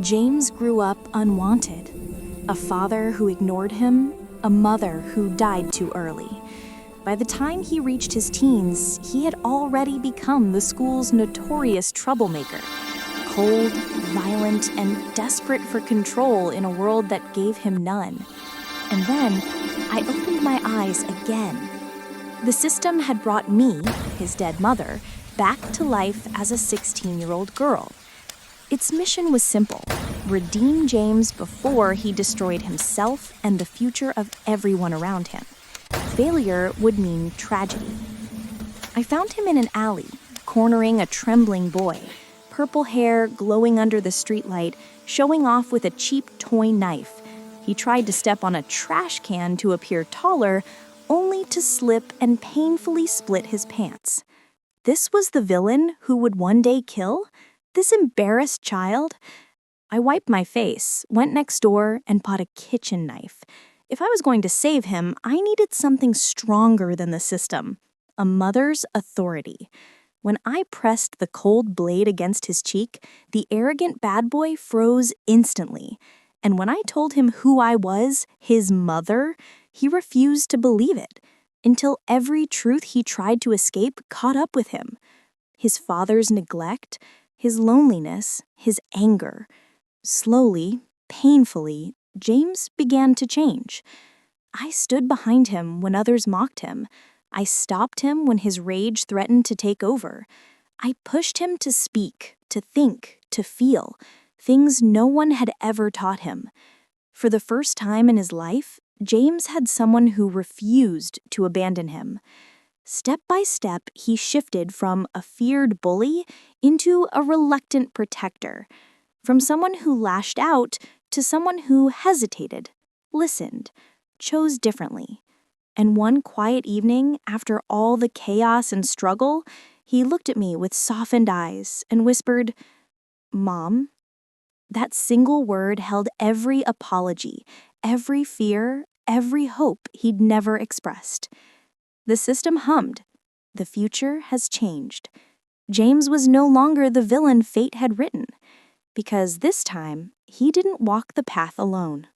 James grew up unwanted. A father who ignored him, a mother who died too early. By the time he reached his teens, he had already become the school's notorious troublemaker. Cold, violent, and desperate for control in a world that gave him none. And then, I opened my eyes again. The system had brought me, his dead mother, back to life as a 16-year-old girl. Its mission was simple: redeem James before he destroyed himself and the future of everyone around him. Failure would mean tragedy. I found him in an alley, cornering a trembling boy, purple hair glowing under the streetlight, showing off with a cheap toy knife. He tried to step on a trash can to appear taller, only to slip and painfully split his pants. This was the villain who would one day kill? This embarrassed child? I wiped my face, went next door, and bought a kitchen knife. If I was going to save him, I needed something stronger than the system: a mother's authority. When I pressed the cold blade against his cheek, the arrogant bad boy froze instantly. And when I told him who I was, his mother, he refused to believe it, until every truth he tried to escape caught up with him. His father's neglect, his loneliness, his anger. Slowly, painfully, James began to change. I stood behind him when others mocked him. I stopped him when his rage threatened to take over. I pushed him to speak, to think, to feel, things no one had ever taught him. For the first time in his life, James had someone who refused to abandon him. Step by step, he shifted from a feared bully into a reluctant protector, from someone who lashed out to someone who hesitated, listened, chose differently. And one quiet evening, after all the chaos and struggle, he looked at me with softened eyes and whispered, "Mom." That single word held every apology, every fear, every hope he'd never expressed. The system hummed. The future has changed. James was no longer the villain fate had written, because this time he didn't walk the path alone.